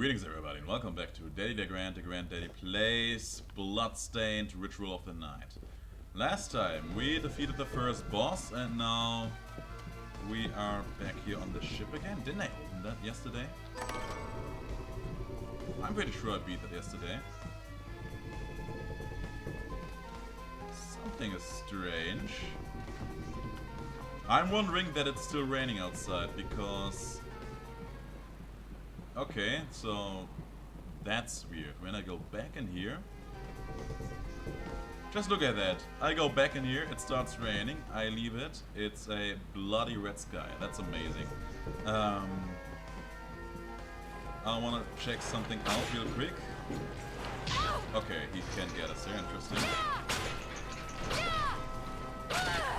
Greetings everybody and welcome back to DeGrand Daily Plays Bloodstained Ritual of the Night. Last time we defeated the first boss and now we are back here on the ship again. Didn't I open that yesterday? I'm pretty sure I beat that yesterday. Something is strange. I'm wondering that it's still raining outside because... Okay, so that's weird. When I go back in here, just look at that. I go back in here, it starts raining, I leave it, it's a bloody red sky. That's amazing. I want to check something out real quick. Okay, he can't get us there, interesting.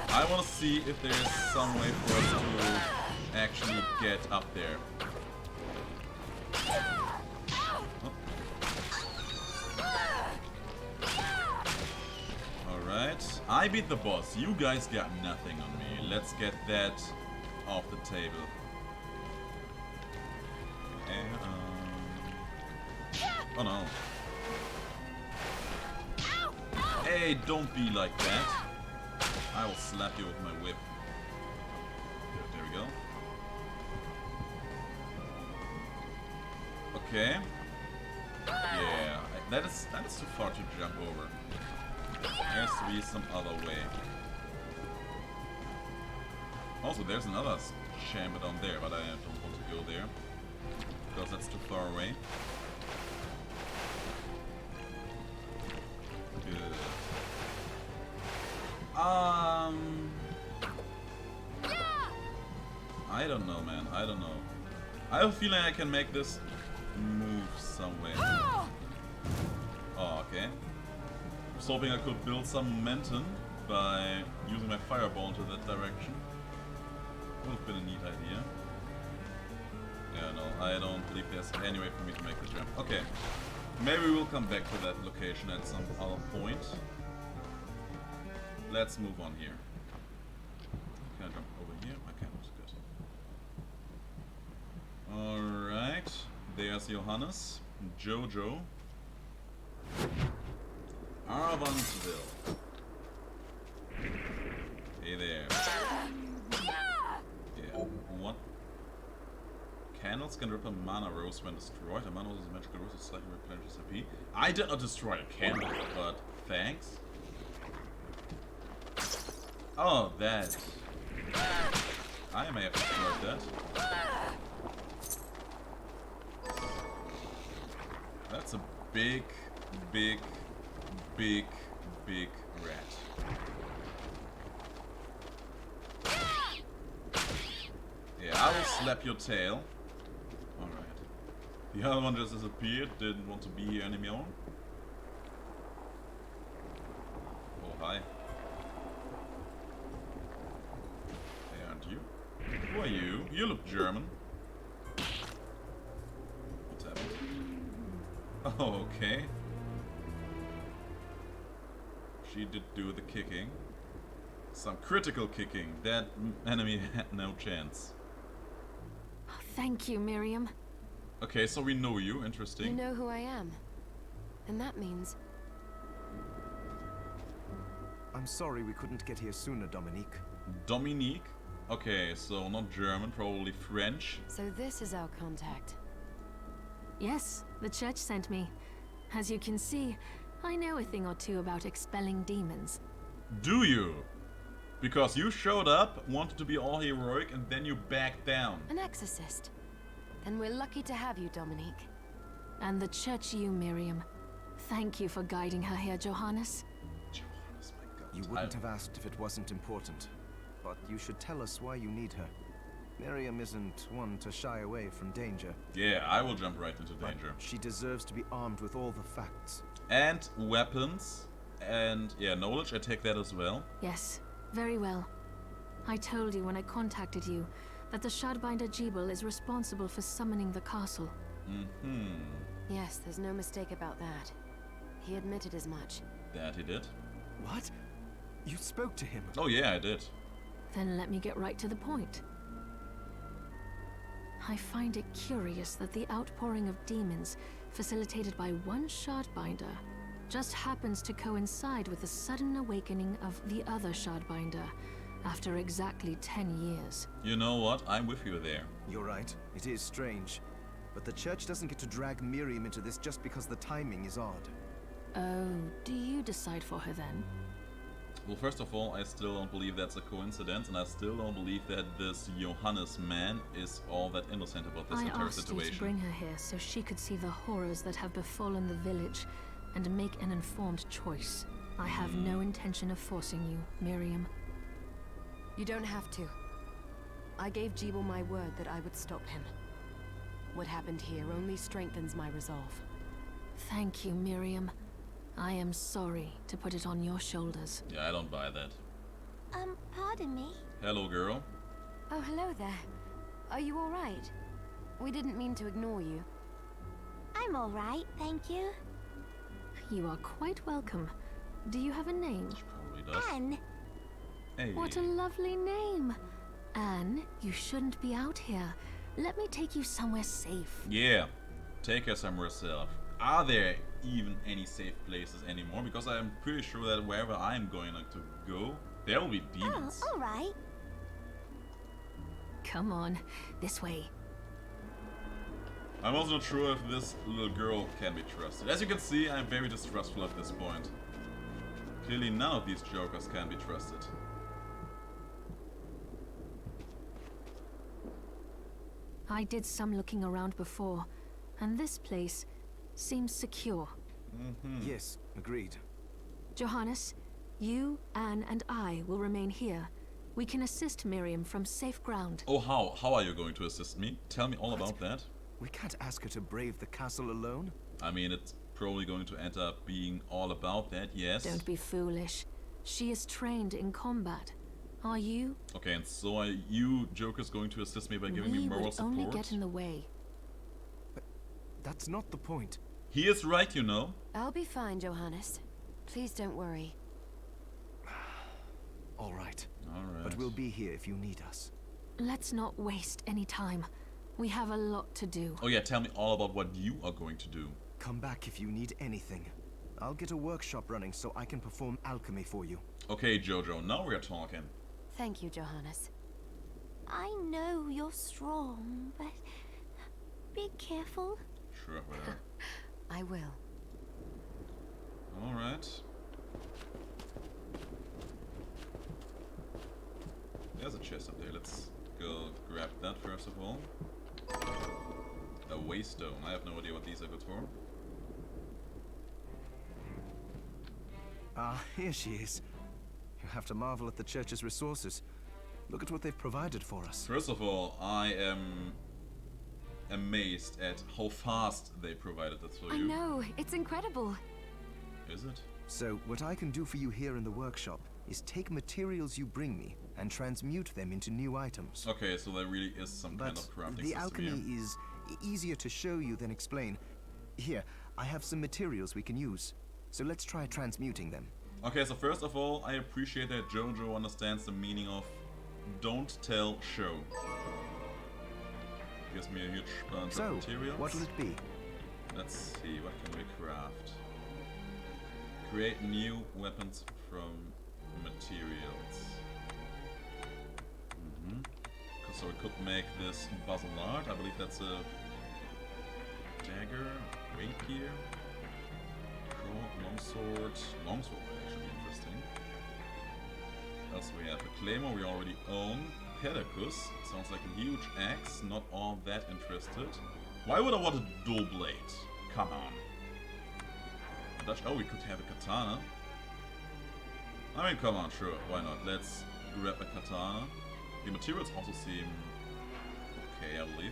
I want to see if there's some way for us to actually get up there. Alright, I beat the boss. You guys got nothing on me. Let's get that off the table. And, oh no. Hey, don't be like that. I will slap you with my whip. Good, there we go. Okay. Yeah, that is too far to jump over. There has to be some other way. Also, there's another chamber down there, but I don't want to go there because that's too far away. Good. I don't know, man. I don't know. I have a feeling I can make this move somewhere. Oh, okay. I was hoping I could build some momentum by using my fireball into that direction. Would have been a neat idea. Yeah, no, I don't believe there's any way for me to make the jump. Okay. Maybe we'll come back to that location at some other point. Let's move on here. Can I jump over here? I can, that's good. Alright. There's Johannes. Jojo. Arvansville. Hey there. Yeah, what? Candles can rip a mana rose when destroyed. A mana rose is a magical rose that slightly replenishes HP. I did not destroy a candle, but thanks. Oh, that. I may have destroyed that. That's a big rat. Yeah, I will slap your tail. Alright. The other one just disappeared, didn't want to be here anymore. Oh, hi. Hey, aren't you? Who are you? You look German. What's happened? Oh, okay. She did do the kicking. Some critical kicking. That enemy had no chance. Oh, thank you, Miriam. Okay, so we know you. Interesting. You know who I am. And that means... I'm sorry we couldn't get here sooner, Dominique. Dominique? Okay, so not German, probably French. So this is our contact. Yes, the church sent me. As you can see, I know a thing or two about expelling demons. Do you? Because you showed up, wanted to be all heroic, and then you backed down. An exorcist. Then we're lucky to have you, Dominique. And the church you, Miriam. Thank you for guiding her here, Johannes. Johannes, my God. You wouldn't have asked if it wasn't important. But you should tell us why you need her. Miriam isn't one to shy away from danger. Yeah, I will jump right into danger. But she deserves to be armed with all the facts. And weapons. And, yeah, knowledge, I take that as well. Yes, very well. I told you when I contacted you that the Shardbinder Jebel is responsible for summoning the castle. Mm-hmm. Yes, there's no mistake about that. He admitted as much. That he did. What? You spoke to him? Oh yeah, I did. Then let me get right to the point. I find it curious that the outpouring of demons, facilitated by one Shardbinder, just happens to coincide with the sudden awakening of the other Shardbinder, after exactly 10 years. You know what? I'm with you there. You're right, it is strange. But the church doesn't get to drag Miriam into this just because the timing is odd. Oh, do you decide for her then? Well, first of all, I still don't believe that's a coincidence, and I still don't believe that this Johannes man is all that innocent about this entire I asked you situation. to bring her here so she could see the horrors that have befallen the village and make an informed choice. I have no intention of forcing you, Miriam. You don't have to. I gave Jeeble my word that I would stop him. What happened here only strengthens my resolve. Thank you, Miriam. I am sorry to put it on your shoulders. Yeah, I don't buy that. Pardon me? Hello, girl. Oh, hello there. Are you all right? We didn't mean to ignore you. I'm all right, thank you. You are quite welcome. Do you have a name? She probably does. Anne. Hey. What a lovely name. Anne, you shouldn't be out here. Let me take you somewhere safe. Yeah, take her somewhere safe. Are there even any safe places anymore? Because I'm pretty sure that wherever I'm going to go, there will be demons. Oh, all right. Come on, this way. I'm also not sure if this little girl can be trusted. As you can see, I'm very distrustful at this point. Clearly none of these jokers can be trusted. I did some looking around before, and this place seems secure. Yes, agreed. Johannes, you, Anne, and I will remain here. We can assist Miriam from safe ground. Oh, how? How are you going to assist me? Tell me all about that. We can't ask her to brave the castle alone. I mean, it's probably going to end up being all about that, yes. Don't be foolish. She is trained in combat. Are you? Okay, and so are you jokers going to assist me by giving me moral would support? only get in the way. That's not the point. He is right, you know. I'll be fine, Johannes. Please don't worry. All right. Alright. But we'll be here if you need us. Let's not waste any time. We have a lot to do. Oh yeah, tell me all about what you are going to do. Come back if you need anything. I'll get a workshop running so I can perform alchemy for you. Okay, Jojo, now we're talking. Thank you, Johannes. I know you're strong, but be careful. Sure, whatever. I will. Alright. There's a chest up there. Let's go grab that first of all. A waystone. I have no idea what these are good for. Ah, here she is. You have to marvel at the church's resources. Look at what they've provided for us. First of all, I am amazed at how fast they provided this for I you. know, it's incredible. Is it? So, what I can do for you here in the workshop is take materials you bring me and transmute them into new items. Okay, so there really is some kind But of crafting the system alchemy here. is easier to show you than explain. Here, I have some materials we can use. So let's try transmuting them. Okay, so first of all, I appreciate that Jojo understands the meaning of don't tell, show. Gives me a huge bunch So, of materials. what will it be? Let's see, what can we craft? Create new weapons from materials. So we could make this basilard. I believe that's a dagger, rapier, longsword. Longsword would actually be interesting. Else we have a claymore we already own. Pedicus sounds like a huge axe. Not all that interested. Why would I want a dual blade? Come on. Oh, we could have a katana. I mean, come on, sure, why not? Let's grab a katana. The materials also seem okay, I believe.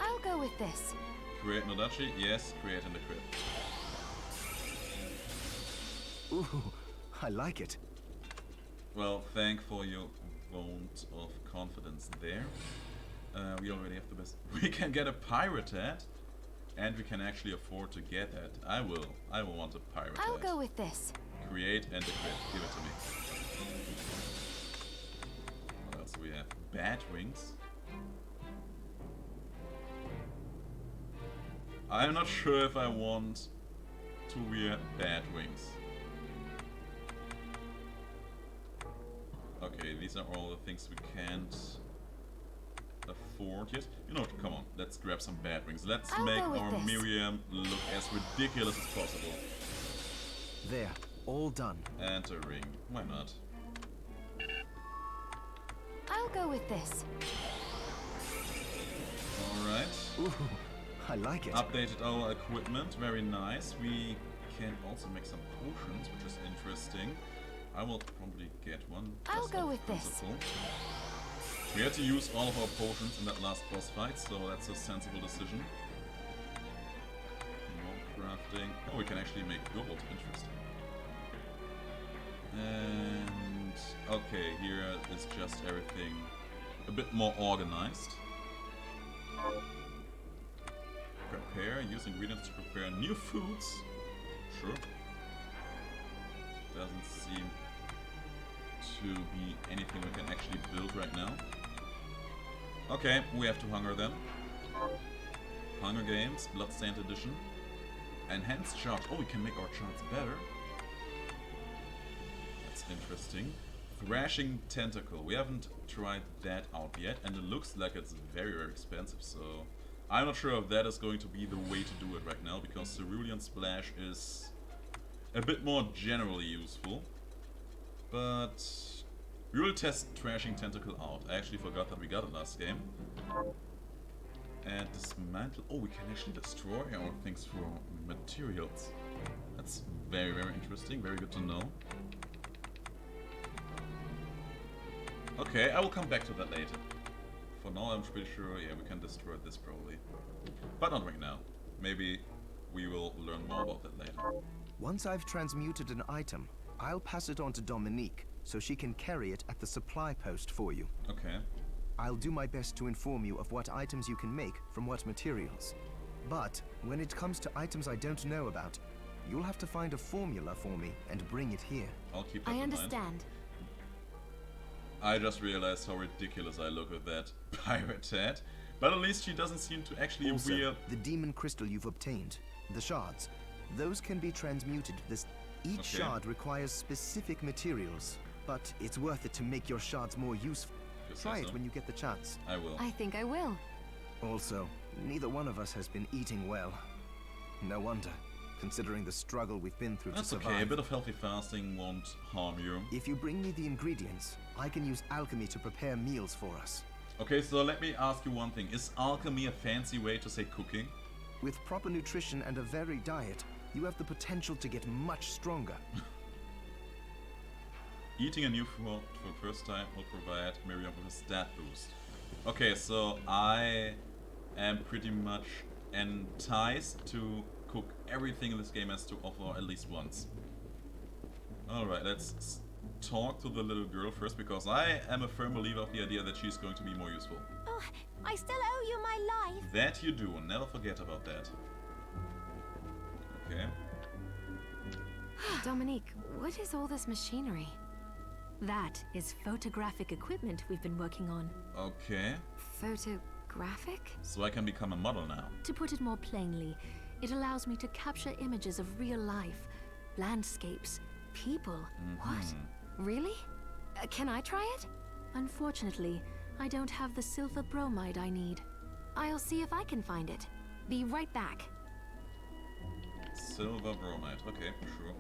I'll go with this. Create Nodachi? Yes, create in the crypt. Ooh, I like it. Well, thank for your vote of confidence there. We already have the best. We can get a pirate hat, and we can actually afford to get that. I will want a pirate I'll hat. go with this. Create and decrypt. Give it to me. What else do we have? bat wings. I'm not sure if I want to wear bat wings. Okay, these are all the things we can't afford yet. You know what, come on, let's grab some bat wings. Let's make our Miriam look as ridiculous as possible. There, all done. And a ring, why not? I'll go with this. Alright. Ooh, I like it. Updated our equipment, very nice. We can also make some potions, which is interesting. I will probably get one. I'll go with this. We had to use all of our potions in that last boss fight, so that's a sensible decision. More crafting. Oh, we can actually make gold. Interesting. And okay, here is just everything a bit more organized. Prepare, use ingredients to prepare new foods. Sure. Doesn't seem to be anything we can actually build right now. Okay, we have to hunger them. Hunger Games, Bloodstained Edition. Enhanced charge. Oh, we can make our charts better. That's interesting. Thrashing Tentacle. We haven't tried that out yet, and it looks like it's very, very expensive, so I'm not sure if that is going to be the way to do it right now, because Cerulean Splash is a bit more generally useful. But we will test Thrashing Tentacle out. I actually forgot that we got it last game. And dismantle. Oh, we can actually destroy our things for materials. That's very, very interesting. Very good to know. Okay, I will come back to that later. For now, I'm pretty sure, yeah, we can destroy this probably. But not right now. Maybe we will learn more about that later. Once I've transmuted an item, I'll pass it on to Dominique, so she can carry it at the supply post for you. Okay. I'll do my best to inform you of what items you can make from what materials. But when it comes to items I don't know about, you'll have to find a formula for me and bring it here. I'll keep that I in understand. mind. I just realized how ridiculous I look with that pirate hat. But at least she doesn't seem to actually Also, wear... the demon crystal you've obtained, the shards, those can be transmuted. Each shard requires specific materials, but it's worth it to make your shards more useful. Try it when you get the chance. I will. I think I will. Also, neither one of us has been eating well. No wonder, considering the struggle we've been through to survive. That's okay, a bit of healthy fasting won't harm you. If you bring me the ingredients, I can use alchemy to prepare meals for us. Okay, so let me ask you one thing. Is alchemy a fancy way to say cooking? With proper nutrition and a varied diet, you have the potential to get much stronger. Eating a new food for the first time will provide Miriam with a stat boost. Okay, so I am pretty much enticed to cook everything in this game has to offer at least once. Alright, let's talk to the little girl first, because I am a firm believer of the idea that she's going to be more useful. Oh, I still owe you my life. That you do, never forget about that. Okay. Dominique, what is all this machinery? That is photographic equipment we've been working on. Okay. Photographic? So I can become a model now. To put it more plainly, it allows me to capture images of real life, landscapes, people. What? Really? Can I try it? Unfortunately, I don't have the silver bromide I need. I'll see if I can find it. Be right back. Silver bromide. Okay, sure.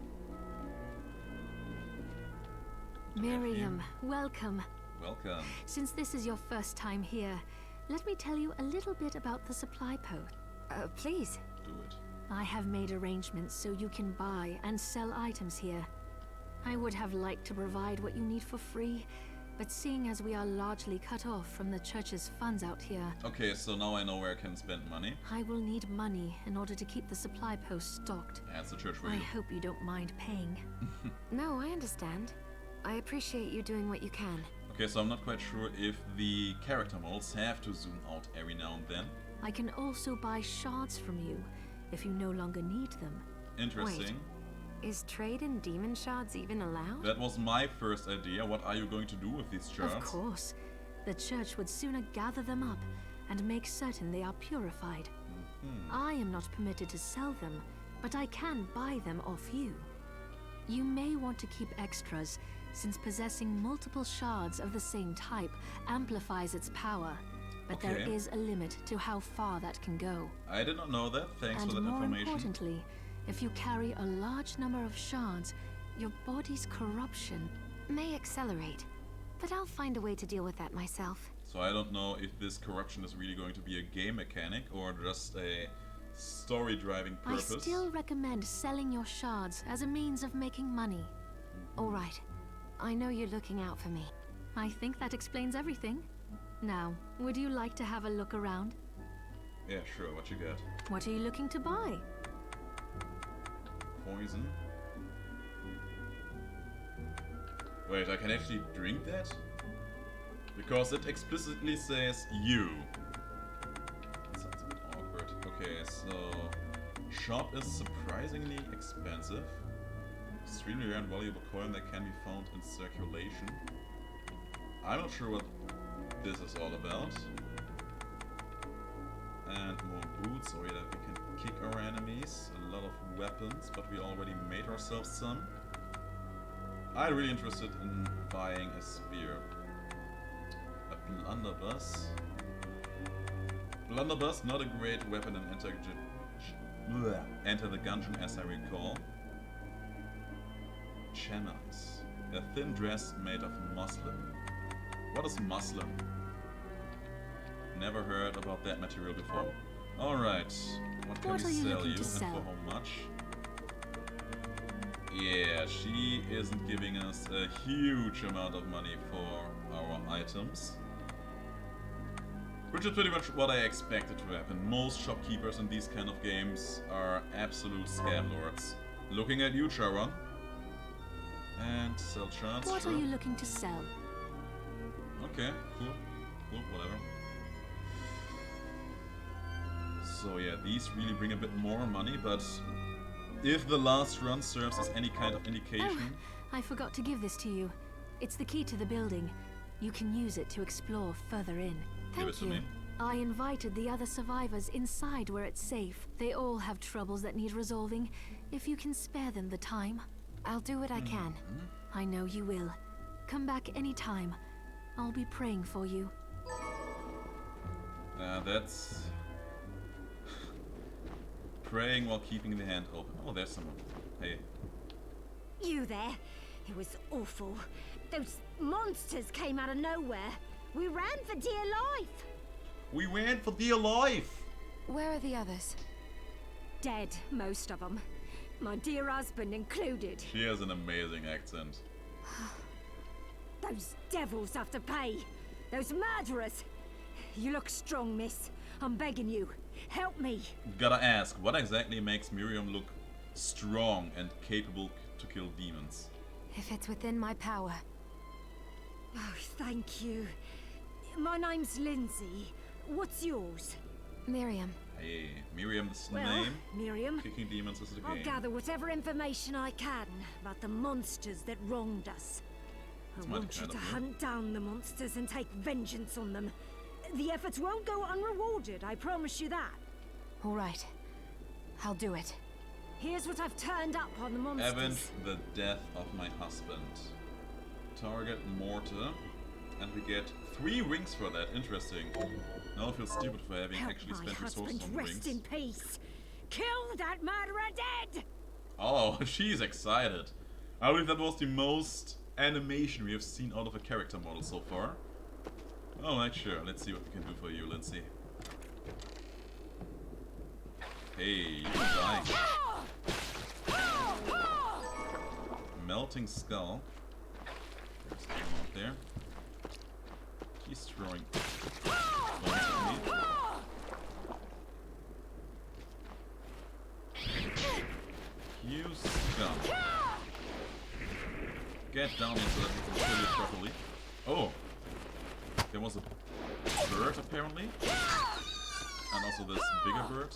Miriam, welcome. Welcome. Since this is your first time here, let me tell you a little bit about the supply post. Please. Do it. I have made arrangements so you can buy and sell items here. I would have liked to provide what you need for free, but seeing as we are largely cut off from the church's funds out here... Okay, so now I know where I can spend money. I will need money in order to keep the supply post stocked. Yeah, it's the church for I you. hope you don't mind paying. No, I understand. I appreciate you doing what you can. Okay, so I'm not quite sure if the character models have to zoom out every now and then. I can also buy shards from you, if you no longer need them. Interesting. Is trade in demon shards even allowed? That was my first idea. What are you going to do with these shards? Of course. the church would sooner gather them up and make certain they are purified. I am not permitted to sell them, but I can buy them off you. You may want to keep extras, since possessing multiple shards of the same type amplifies its power. But there is a limit to how far that can go. I did not know that. Thanks for that more information. Importantly, if you carry a large number of shards, your body's corruption may accelerate. But I'll find a way to deal with that myself. So I don't know if this corruption is really going to be a game mechanic or just a story driving purpose. I still recommend selling your shards as a means of making money. All right. I know you're looking out for me. I think that explains everything. Now, would you like to have a look around? Yeah, sure. What you got? What are you looking to buy? Poison. Wait, I can actually drink that? Because it explicitly says you. That sounds a bit awkward. Okay, so... Shop is surprisingly expensive. Extremely rare and valuable coin that can be found in circulation. I'm not sure what this is all about. And more boots, so that we can kick our enemies. A lot of weapons, but we already made ourselves some. I'm really interested in buying a spear. A blunderbuss. Blunderbuss, not a great weapon in Enter the Gungeon as I recall. Chenas. A thin dress made of muslin. What is muslin? Never heard about that material before. Alright, what can we sell you and for how much? Yeah, she isn't giving us a huge amount of money for our items. Which is pretty much what I expected to happen. Most shopkeepers in these kind of games are absolute scam lords. Looking at you, Charon. And sell charts. What are you looking to sell? Okay, cool. Cool, whatever. So yeah, these really bring a bit more money, but if the last run serves as any kind of indication... Oh, I forgot to give this to you. It's the key to the building. You can use it to explore further in. Thank you. I invited the other survivors inside where it's safe. They all have troubles that need resolving. If you can spare them the time. I'll do what I can. I know you will. Come back anytime. I'll be praying for you. That's... praying while keeping the hand open. Oh, there's someone. Hey. You there? It was awful. Those monsters came out of nowhere. We ran for dear life. We ran for dear life! Where are the others? Dead, most of them. My dear husband included. She has an amazing accent. Those devils have to pay. Those murderers. You look strong, miss. I'm begging you. Help me. Gotta ask, what exactly makes Miriam look strong and capable to kill demons? If it's within my power. Oh, thank you. My name's Lindsay. What's yours? Miriam. Hey, Miriam's Well, name? Miriam. Kicking demons is the I'll game. gather whatever information I can about the monsters that wronged us. I want you to hunt down the monsters and take vengeance on them. The efforts won't go unrewarded, I promise you that. All right. I'll do it. Here's what I've turned up on the monsters. Avenge the death of my husband. Target mortar. And we get 3 rings for that. Interesting. Now I feel stupid for having actually spent resources on rings. Rest in peace. Kill that murderer dead! Oh, she's excited. I believe that was the most animation we have seen out of a character model so far. Alright, sure. Let's see what we can do for you, Lindsay. Hey, you can die. Melting skull. There's someone out there. He's throwing bombs at me. You scum. Get down here so that we can kill you properly. Oh! There was a bird apparently. And also this bigger bird.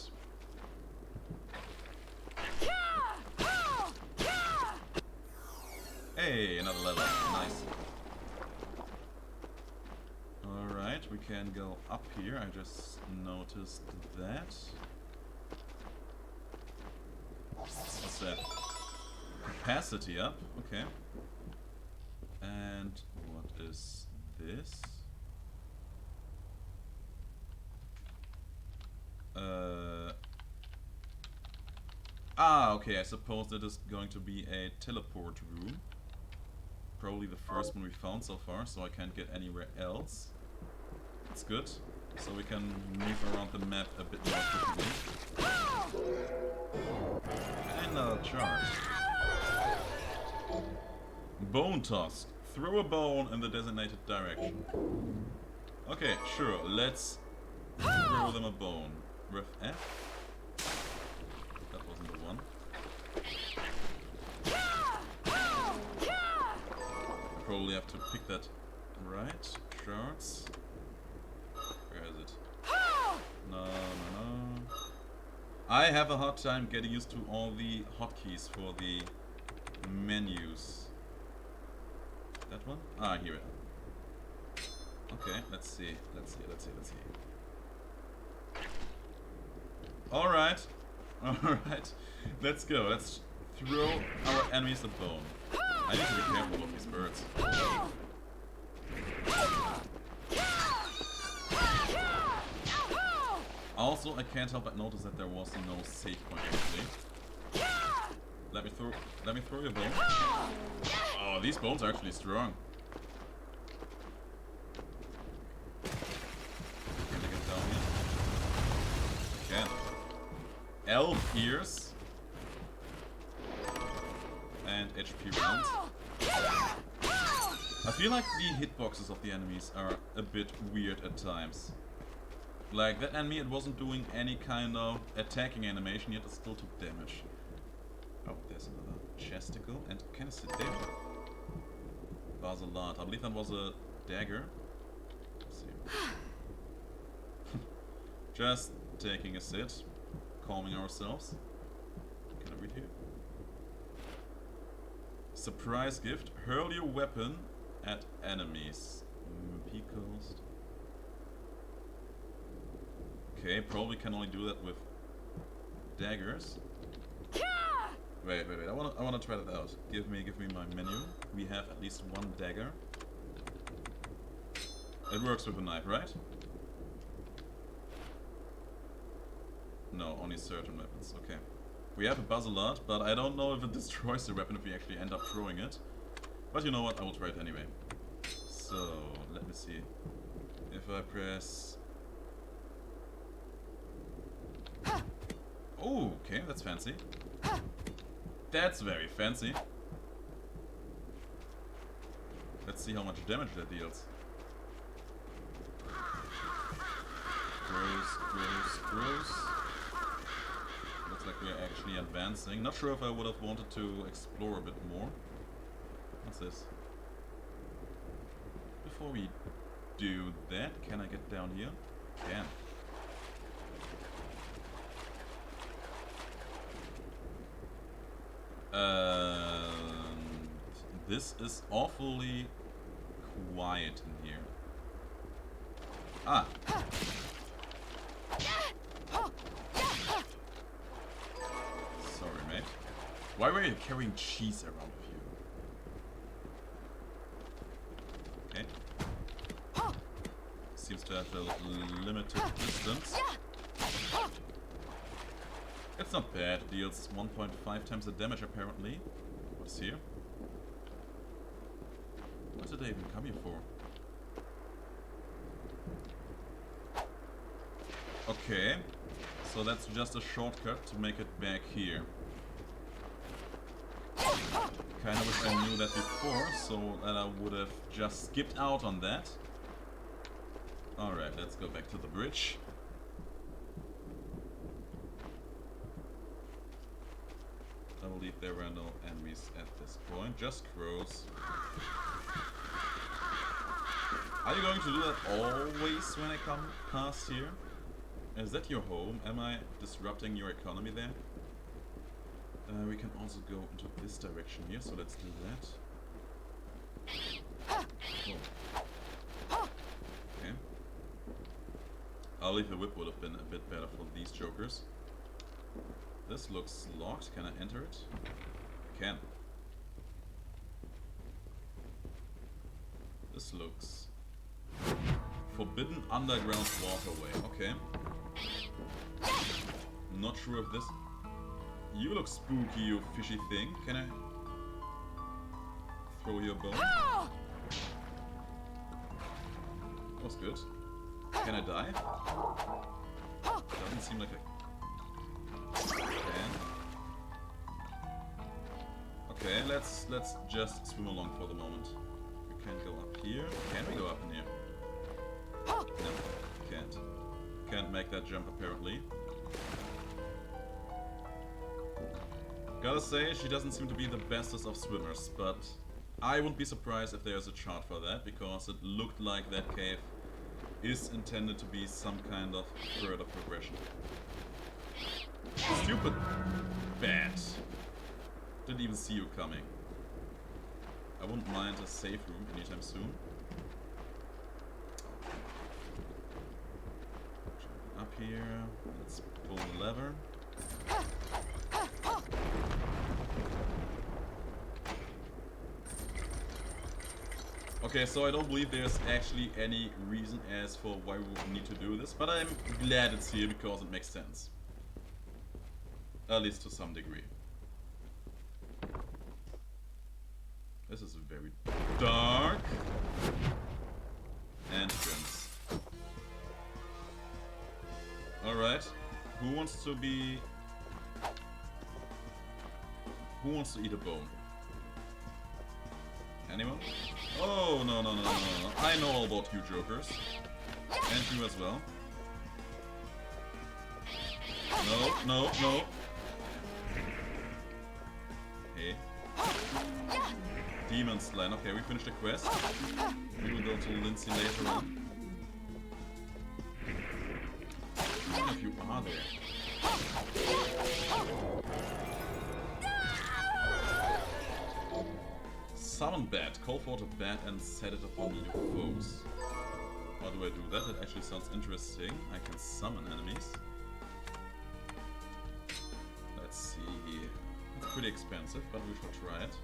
Hey, another level. Nice. Alright, we can go up here. I just noticed that. What's that? Capacity up. Okay. And what is this? Okay, I suppose that is going to be a teleport room. Probably the first one we found so far, so I can't get anywhere else. That's good. So we can move around the map a bit more quickly. And another charge. Bone toss. Throw a bone in the designated direction. Okay, sure, let's throw them a bone. With F? That wasn't the one. I probably have to pick that right. Shards. Where is it? No. I have a hard time getting used to all the hotkeys for the menus. That one? Ah, here it is. Okay, let's see. Alright. Let's go. Let's throw our enemies a bone. I need to be careful of these birds. Also, I can't help but notice that there was no save point actually. Let me throw you a bone. Oh, these bones are actually strong. Can I get down here? I can. Elf ears. And HP rounds. I feel like the hitboxes of the enemies are a bit weird at times. Like, that enemy, it wasn't doing any kind of attacking animation, yet it still took damage. Oh, there's another chesticle, and can I sit there? Basilat. I believe that was a dagger. Let's see. Just taking a sit, calming ourselves. Can I read here? Surprise gift. Hurl your weapon at enemies. P coast. Okay, probably can only do that with daggers. Wait. I wanna try that out. Give me my menu. We have at least one dagger. It works with a knife, right? No, only certain weapons. Okay. We have a Basilat, but I don't know if it destroys the weapon if we actually end up throwing it. But you know what? I will try it anyway. So, let me see. If I press... Oh, okay, that's fancy. That's very fancy. Let's see how much damage that deals. Gross. Looks like we're actually advancing. Not sure if I would have wanted to explore a bit more. What's this? Before we do that, can I get down here? Can. This is awfully quiet in here. Ah! Sorry, mate. Why were you carrying cheese around with you? Okay. Seems to have a limited distance. It's not bad. It deals 1.5 times the damage apparently. What's here? What did I even come here for? Okay. So that's just a shortcut to make it back here. Kinda wish I knew that before, so that I would have just skipped out on that. Alright, let's go back to the bridge. I believe there were no enemies at this point, just crows. Are you going to do that always when I come past here? Is that your home? Am I disrupting your economy there? We can also go into this direction here, so let's do that. Oh. Okay. I'll leave the whip would have been a bit better for these jokers. This looks locked. Can I enter it? I can. This looks... Forbidden underground waterway. Okay. Not sure if this... You look spooky, you fishy thing. Can I... throw your bow? That was good. Can I die? Doesn't seem like I can. Okay, let's just swim along for the moment. We can't go up here. Can we go up in here? No, can't. Can't make that jump apparently. Gotta say, she doesn't seem to be the bestest of swimmers, but I wouldn't be surprised if there's a chart for that, because it looked like that cave is intended to be some kind of further progression. Stupid bat. Didn't even see you coming. I wouldn't mind a safe room anytime soon. Up here, let's pull the lever. Okay, so I don't believe there's actually any reason as for why we would need to do this, but I'm glad it's here because it makes sense. At least to some degree. This is very dark. Entrance. Alright. Who wants to be... Who wants to eat a bone? Anyone? Oh, no. I know all about you jokers. And you as well. No. Hey. Demon's Line. Okay, we finished the quest. We will go to Lindsay later on. None of you are there. Summon bat. Call for the bat and set it upon your foes. How do I do that? That actually sounds interesting. I can summon enemies. Let's see. It's pretty expensive, but we should try it.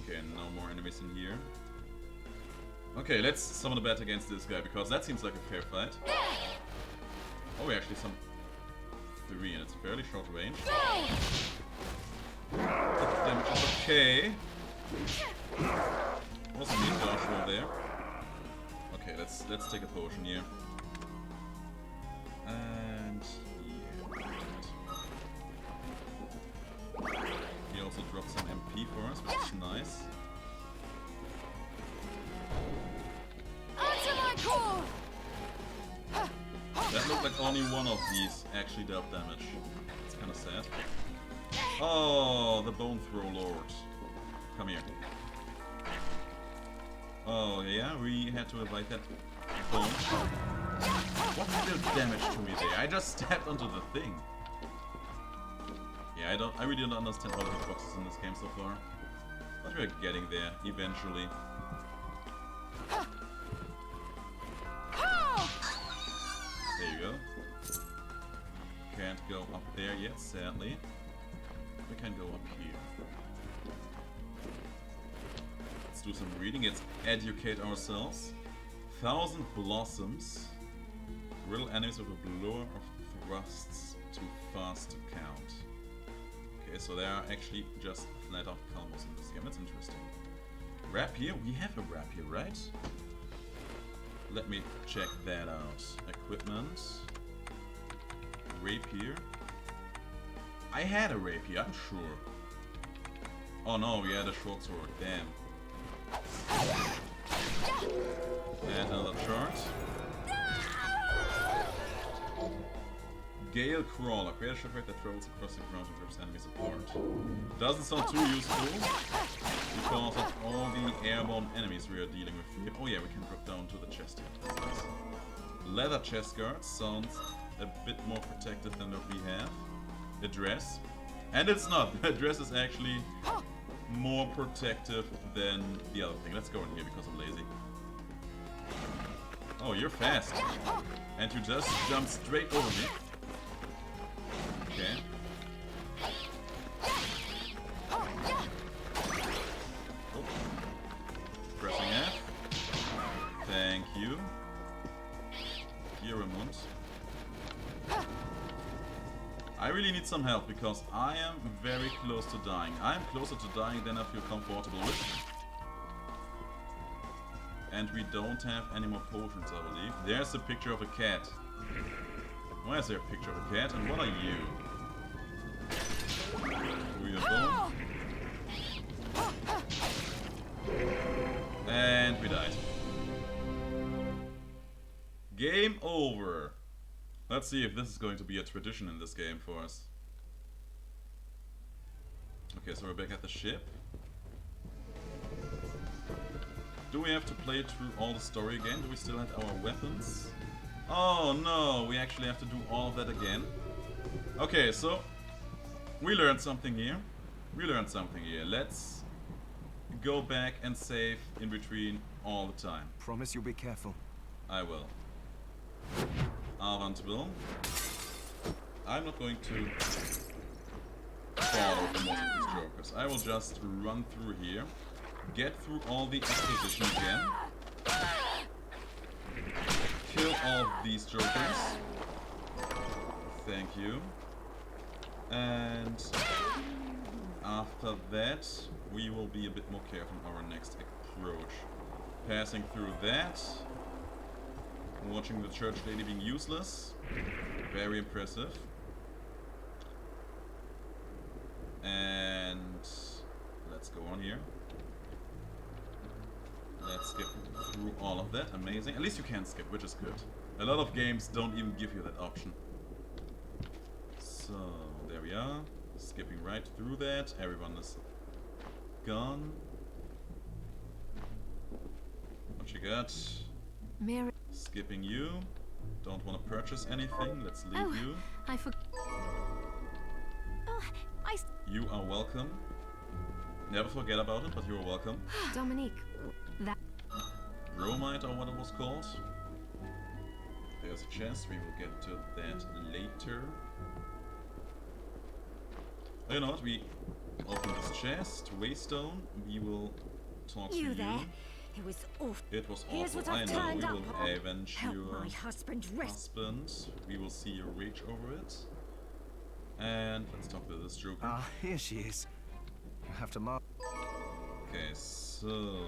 Okay, no more enemies in here. Okay, let's summon a bat against this guy, because that seems like a fair fight. Oh, we actually summoned 3, and it's fairly short range. The damage is okay. Wasn't me dodge roll there. Okay, let's take a potion here. And yeah. He also dropped some MP for us, which is nice. That looked like only one of these actually dealt damage. It's kind of sad. Oh, the Bone Throw Lord. Come here. Oh, yeah, we had to avoid that bone. What did damage to me there? I just stepped onto the thing. Yeah, I really don't understand all the hitboxes in this game so far. But we're getting there, eventually. There you go. Can't go up there yet, sadly. We can go up here. Let's do some reading. Let's educate ourselves. 1,000 blossoms. Riddle enemies with a blower of thrusts too fast to count. Okay, so there are actually just flat out combos in this game. That's interesting. Rapier? We have a rapier, right? Let me check that out. Equipment. Rapier. I had a rapier, I'm sure. Oh no, we had a short sword. Damn. And another chart. Gale Crawler. Create a shipwreck that travels across the ground and rips enemies apart. Doesn't sound too useful because of all the airborne enemies we are dealing with here. Oh yeah, we can drop down to the chest here. That's nice. Leather chest guard sounds a bit more protected than what we have. A dress. And it's not. The dress is actually more protective than the other thing. Let's go in here because I'm lazy. Oh, you're fast. And you just jumped straight over me. Okay. Oh. Pressing F. Thank you. Gearemund. I really need some help because I am very close to dying. I am closer to dying than I feel comfortable with. And we don't have any more potions, I believe. There's a picture of a cat. Why is there a picture of a cat? And what are you? Through your bone. And we died. Game over. Let's see if this is going to be a tradition in this game for us. Okay, so we're back at the ship. Do we have to play through all the story again? Do we still have our weapons? Oh no, we actually have to do all of that again. Okay, so we learned something here. Let's go back and save in between all the time. Promise you'll be careful. I will. Avant will. I'm not going to follow the most of these jokers. I will just run through here, get through all the exposition again, kill all of these jokers. Thank you. And after that, we will be a bit more careful in our next approach. Passing through that. Watching the church lady being useless. Very impressive. And let's go on here. Let's skip through all of that. Amazing. At least you can skip, which is good. A lot of games don't even give you that option. So, there we are. Skipping right through that. Everyone is gone. What you got? Mary. Skipping you. Don't want to purchase anything. Let's leave you. I forgot. You are welcome. Never forget about it, but you are welcome. Dominique, that. Bromide, or what it was called. There's a chest. We will get to that later. You know what? We open this chest. Waystone. We will talk to you. There? It was awful. It was Here's awful. what I've I know. turned We up will on. avenge Help your my husband rest. We will see your rage over it. And let's talk to this joker. Ah, here she is. You have to mark. Okay, so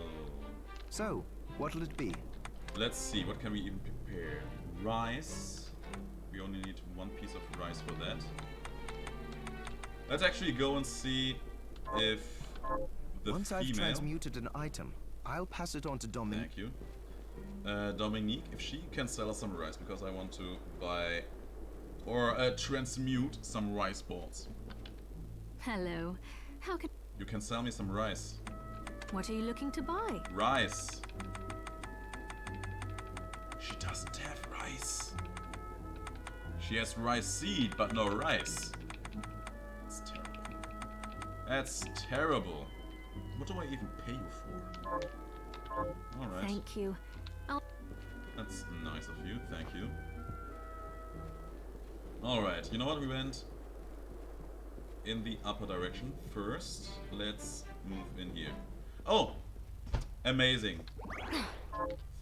what'll it be? let's see. What can we even prepare? Rice. We only need one piece of rice for that. Let's actually go and see if the Once female... I've transmuted an item, I'll pass it on to Dominique. Thank you. Dominique, if she can sell us some rice, because I want to buy or transmute some rice balls. Hello. How could... You can sell me some rice. What are you looking to buy? Rice. She doesn't have rice. She has rice seed, but no rice. That's terrible. That's terrible. What do I even pay you for? Alright. Thank you. That's nice of you, thank you. Alright, you know what? We went in the upper direction first. Let's move in here. Oh! Amazing.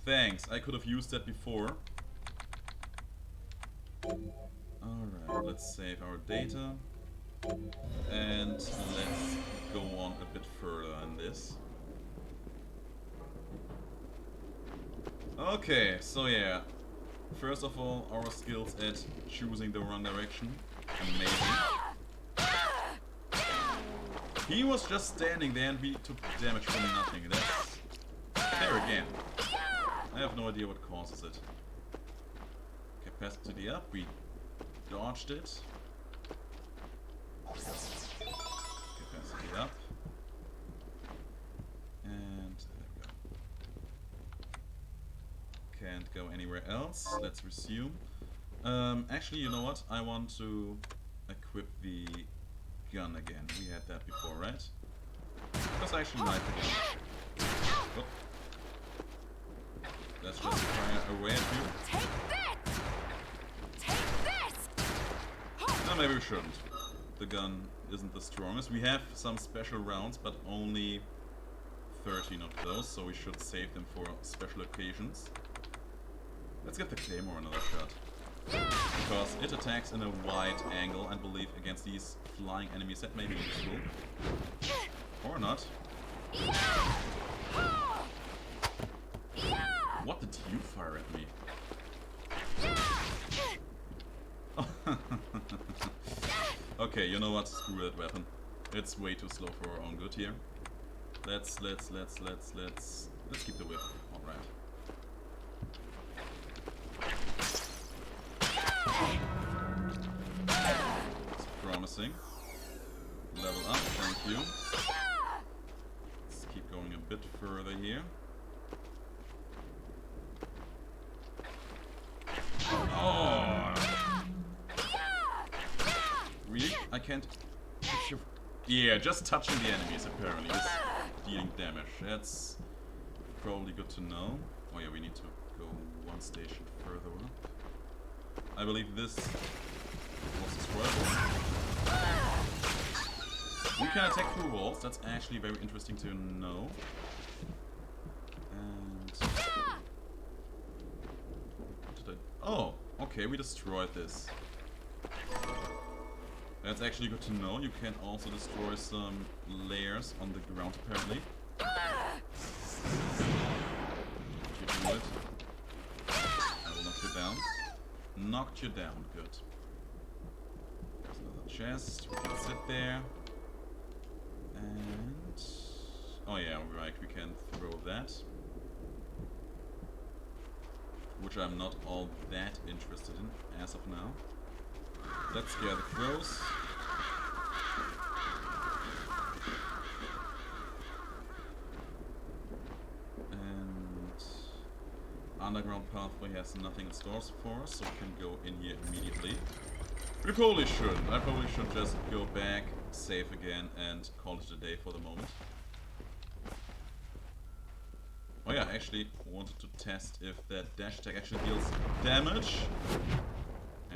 Thanks, I could have used that before. Alright, let's save our data. And let's go on a bit further in this. Okay, so yeah. First of all, our skills at choosing the wrong direction. Amazing. He was just standing there and we took damage from nothing. That's... There again. I have no idea what causes it. Capacity up, we dodged it. Capacity up. And there we go. Can't go anywhere else. Let's resume. Actually, you know what? I want to equip the gun again. We had that before, right? Because I actually like the gun. Oh. Let's just fire away at you. Take this! Take this! No, maybe we shouldn't. The gun isn't the strongest. We have some special rounds, but only 13 of those, so we should save them for special occasions. Let's get the Claymore another shot. Because it attacks in a wide angle, and believe against these flying enemies that may be useful. Or not. What did you fire at me? Okay, you know what? Screw that weapon. It's way too slow for our own good here. Let's keep the whip. Alright. It's promising. Level up, thank you. Let's keep going a bit further here. Oh! Really? I can't... Yeah, just touching the enemies apparently is dealing damage. That's probably good to know. Oh yeah, we need to go one station further up. I believe this was destroyable. We can attack through walls. That's actually very interesting to know. And... What did I... Oh! Okay, we destroyed this. That's actually good to know. You can also destroy some layers on the ground, apparently. You do it. I will knock you down. Knocked you down. Good. There's another chest. We can sit there. And... Oh yeah, right. We can throw that. Which I'm not all that interested in as of now. Let's scare the crows. And underground pathway has nothing in store for us, so we can go in here immediately. We probably should. I probably should just go back, save again, and call it a day for the moment. Oh yeah, I actually wanted to test if that dash attack actually deals damage.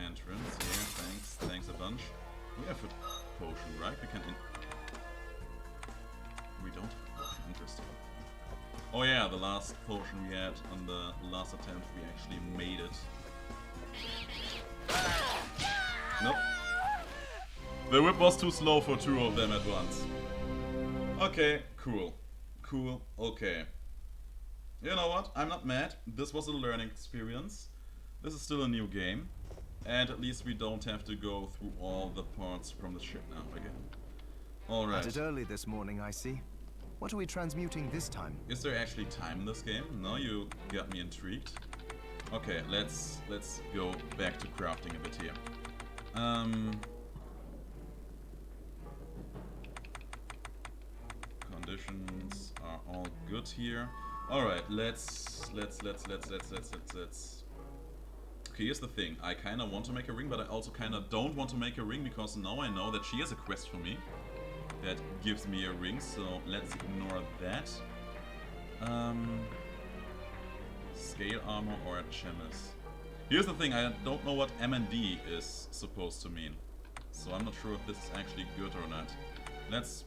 Entrance, yeah, thanks a bunch. We have a potion, right? We can we don't have a potion, interesting. Oh yeah, the last potion we had on the last attempt, we actually made it. Nope. The whip was too slow for two of them at once. Okay, cool. Cool, okay. You know what? I'm not mad. This was a learning experience. This is still a new game. And at least we don't have to go through all the parts from the ship now again. Alright. At it early this morning, I see. What are we transmuting this time? Is there actually time in this game? No, you got me intrigued. Okay, let's go back to crafting a bit here. Conditions are all good here. Alright, let's okay, here's the thing. I kinda want to make a ring, but I also kinda don't want to make a ring because now I know that she has a quest for me that gives me a ring, so let's ignore that. Scale armor or a chemist. Here's the thing, I don't know what M&D is supposed to mean. So I'm not sure if this is actually good or not. Let's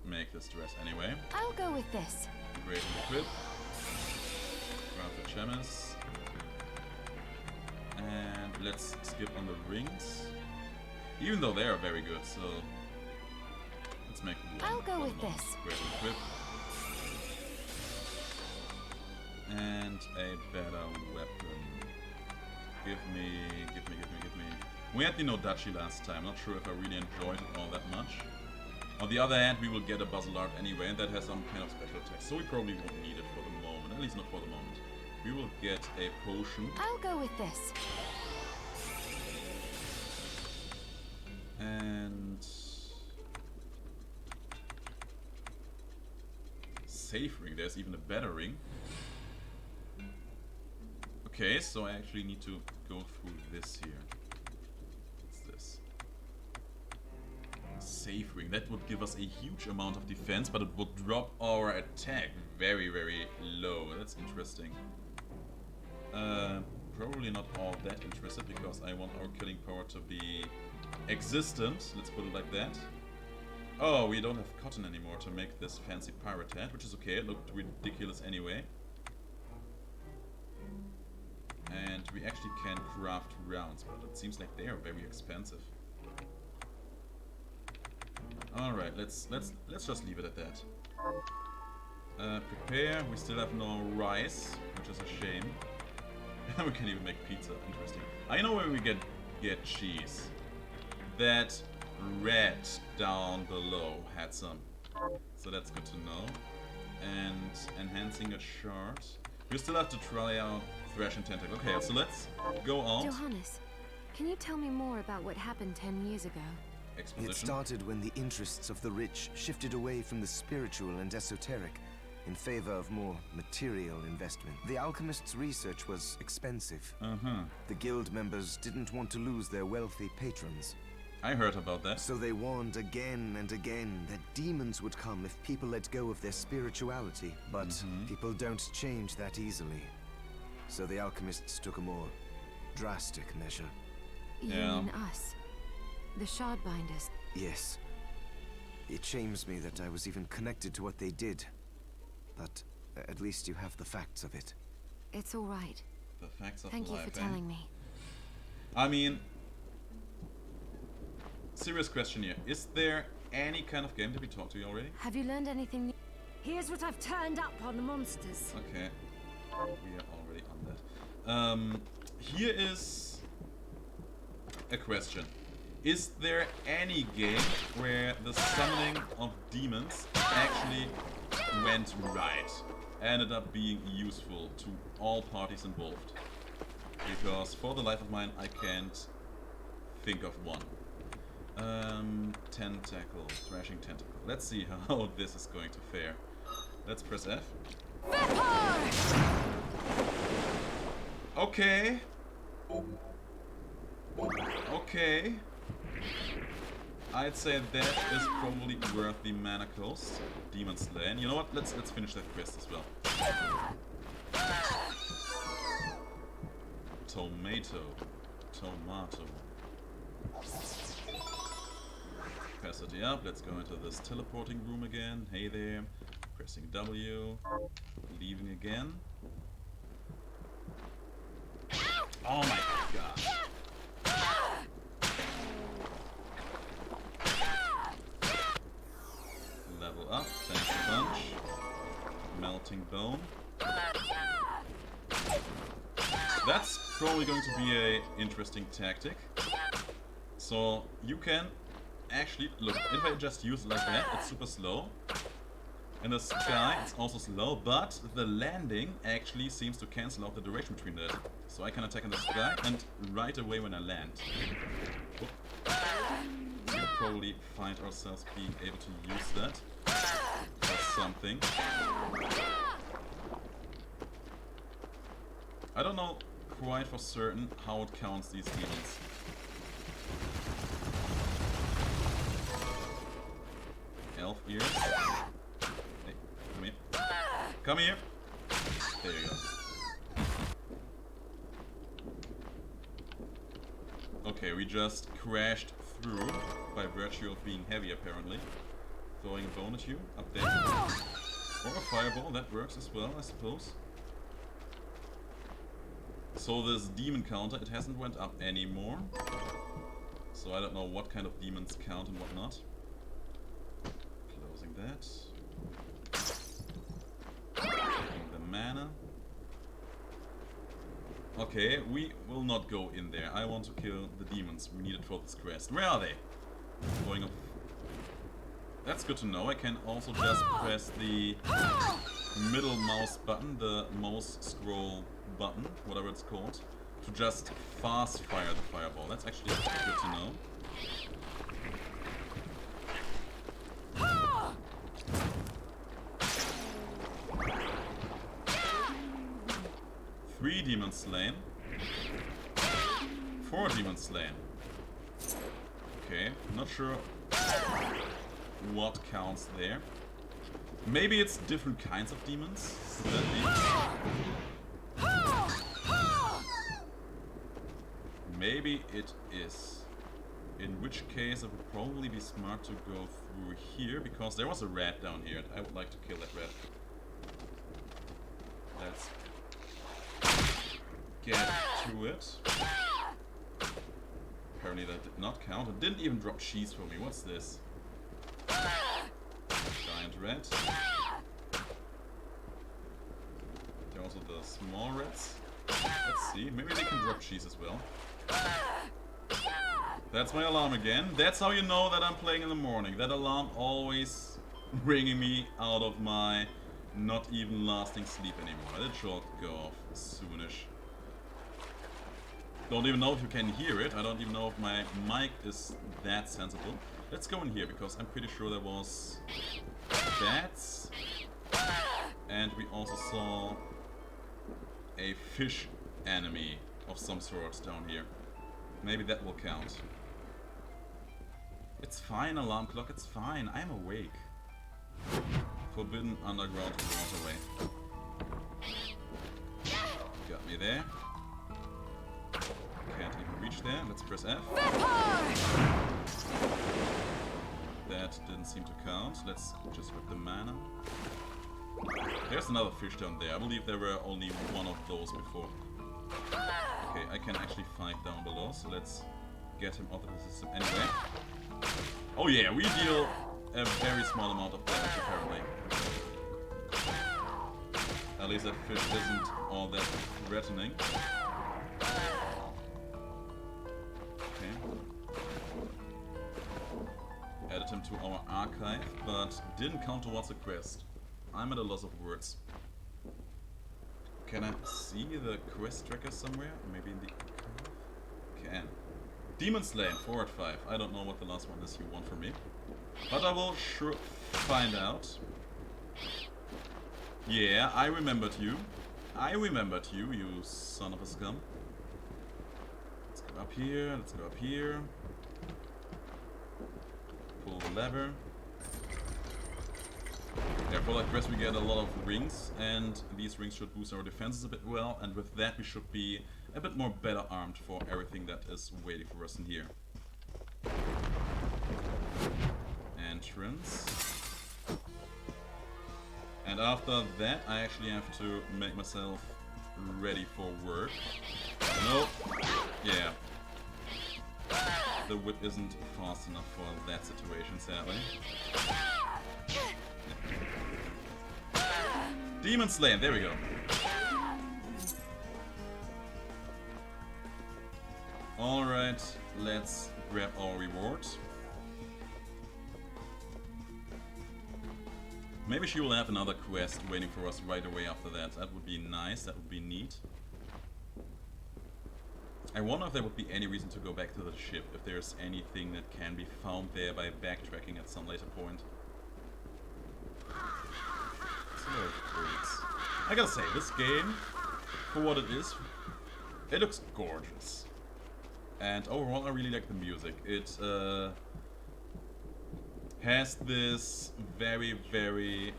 make this dress anyway. I'll go with this. Great equip. Grab the chemist. And let's skip on the rings. Even though they are very good, so let's make one. I'll go with this. Great equip. And a better weapon. Give me. We had the Nodachi last time. Not sure if I really enjoyed it all that much. On the other hand, we will get a Basilard anyway, and that has some kind of special attack, so we probably won't need it for the moment. At least not for the moment. We will get a potion. I'll go with this. And safe ring. There's even a better ring. Okay, so I actually need to go through this here. What's this? Safe ring. That would give us a huge amount of defense, but it would drop our attack very, very low. That's interesting. Probably not all that interested because I want our killing power to be existent. Let's put it like that. Oh, we don't have cotton anymore to make this fancy pirate hat, which is okay. It looked ridiculous anyway. And we actually can craft rounds, but it seems like they are very expensive. All right, let's just leave it at that. Prepare. We still have no rice, which is a shame. We can even make pizza. Interesting. I know where we get cheese. That red down below had some, so that's good to know. And enhancing a shard. We still have to try out Thresh and Tentacle. Okay, so let's go out. Johannes, can you tell me more about what happened 10 years ago? Exposition. It started when the interests of the rich shifted away from the spiritual and esoteric in favor of more material investment. The alchemists' research was expensive. The guild members didn't want to lose their wealthy patrons. I heard about that. So they warned again and again that demons would come if people let go of their spirituality. But people don't change that easily. So the alchemists took a more drastic measure. You mean us? The Shardbinders? Yes. It shames me that I was even connected to what they did. But at least you have the facts of it. It's all right. The facts of Thank you life, for telling me. I mean, serious question here. Is there any kind of game? Did we talk to you already? Have you learned anything new? Here's what I've turned up on the monsters. Okay. We are already on that. Here is a question. Is there any game where the summoning of demons actually went right? Ended up being useful to all parties involved? Because for the life of mine, I can't think of one. Tentacle, thrashing tentacle. Let's see how this is going to fare. Let's press F. Okay. Okay. I'd say that is probably worth the mana cost. Demon Slain. You know what? Let's finish that quest as well. Tomato. Capacity up. Let's go into this teleporting room again. Hey there. Pressing W. Leaving again. Oh my god. Level up, thanks a bunch. Melting bone. That's probably going to be an interesting tactic. So you can actually look, if I just use it like that, it's super slow. In the sky it's also slow, but the landing actually seems to cancel out the duration between that. So I can attack in the sky and right away when I land. We'll probably find ourselves being able to use that for something. I don't know quite for certain how it counts these demons. Elf ears. Hey, come here. Come here! There you go. Okay, we just crashed through by virtue of being heavy apparently. Throwing a bone at you, up there. Or a fireball, that works as well, I suppose. So this demon counter, it hasn't went up anymore. So I don't know what kind of demons count and what not. Closing that. Taking the mana. Okay, we will not go in there. I want to kill the demons we needed for this quest. Where are they? Going off. That's good to know. I can also just press the middle mouse button, the mouse scroll button, whatever it's called, to just fast fire the fireball. That's actually good to know. Three demons slain. 4 demons slain. Okay, not sure what counts there. Maybe it's different kinds of demons. Could that be? maybe it is. In which case it would probably be smart to go through here, because there was a rat down here and I would like to kill that rat. Let's get to it. Apparently that did not count. It didn't even drop cheese for me. What's this? Giant rat. There are also the small rats. Let's see. Maybe they can drop cheese as well. That's my alarm again. That's how you know that I'm playing in the morning. That alarm always bringing me out of my not even lasting sleep anymore. It should go off soonish. Don't even know if you can hear it. I don't even know if my mic is that sensible. Let's go in here because I'm pretty sure there was bats. And we also saw a fish enemy of some sort down here. Maybe that will count. It's fine, alarm clock, it's fine. I'm awake. Forbidden underground waterway. Got me there. Can't even reach there. Let's press F. That didn't seem to count. Let's just rip the mana. There's another fish down there. I believe there were only one of those before. Okay, I can actually fight down below, so let's get him out of the system anyway. Oh yeah, we deal a very small amount of damage apparently. At least that fish isn't all that threatening. Okay. Added him to our archive, but didn't count towards the quest. I'm at a loss of words. Can I see the quest tracker somewhere? Maybe in the archive? Can. Demon Slain, 4 out of 5. I don't know what the last one is you want from me. But I will sure find out. Yeah, I remembered you. I remembered you, you son of a scum. Let's go up here, let's go up here. Pull the lever. Yeah, for that quest we get a lot of rings, and these rings should boost our defenses a bit well, and with that we should be a bit more better armed for everything that is waiting for us in here. Entrance. And after that I actually have to make myself ready for work. Nope. Yeah. The whip isn't fast enough for that situation, sadly. Demon Slain, there we go. Alright, let's grab our reward. Maybe she will have another quest waiting for us right away after that. That would be nice, that would be neat. I wonder if there would be any reason to go back to the ship, if there's anything that can be found there by backtracking at some later point. I gotta say, this game, for what it is, it looks gorgeous. And overall I really like the music. It has this very, very...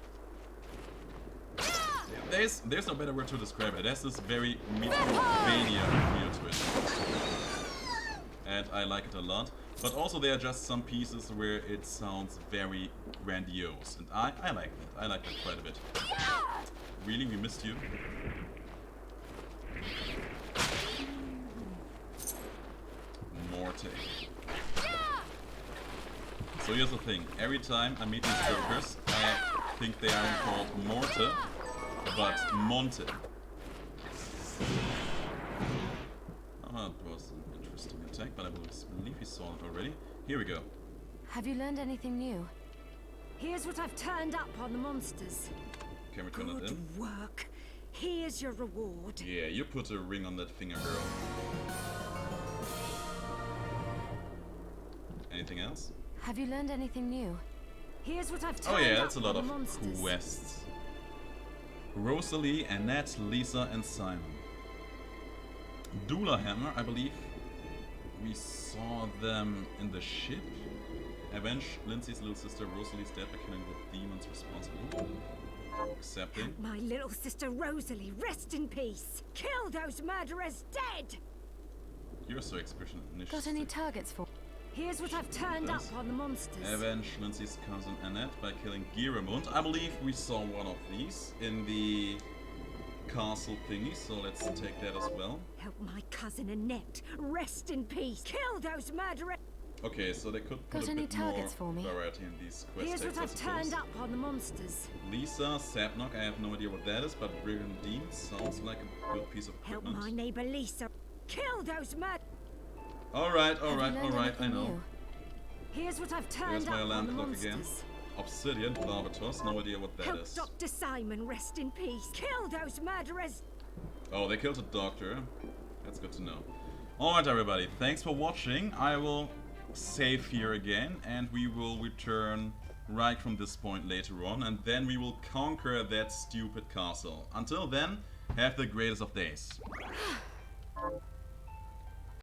There's no better word to describe it. It has this very Metroidvania feel to it. And I like it a lot. But also there are just some pieces where it sounds very grandiose. And I like that. I like that quite a bit. Really? We missed you? Morte. So here's the thing. Every time I meet these jokers, I think they aren't called Morte, but Monte. Oh, that was an interesting attack, but I believe we saw it already. Here we go. Have you learned anything new? Here's what I've turned up on the monsters. Can we turn it in? Good work. Here's your reward. Yeah, you put a ring on that finger, girl. Anything else? Have you learned anything new? Here's what I've turned Oh yeah, up that's a lot on of the monsters. quests. Rosalie, Annette, Lisa, and Simon. Dula Hammer, I believe we saw them in the ship. Avenge Lindsay's little sister Rosalie's death by killing the demons responsible. Accepting. My little sister Rosalie, rest in peace. Kill those murderers dead. You're so expressionistic. Got any targets for? Here's what I've turned up on the monsters. Avenge Lindsay's cousin Annette by killing Giramund. I believe we saw one of these in the castle thingy, so let's take that as well. Help my cousin Annette. Rest in peace. Kill those murderers. Okay, so they could put Got a any bit targets more for me? variety in these quest Here's what texts, I've I suppose. turned up on the monsters. Lisa, Sapnok, I have no idea what that is, but Brigandine sounds like a good piece of Help equipment. my neighbor Lisa. Kill those murderers. Alright, Have you learned alright, I anything know. new? Here's what I've There's turned my up alarm on the clock monsters. again. Obsidian, Barbatos, no idea what that Help is. Dr. Simon rest in peace. Kill those murderers. Oh, they killed a doctor. That's good to know. Alright everybody, thanks for watching. I will save here again and we will return right from this point later on, and then we will conquer that stupid castle. Until then, have the greatest of days.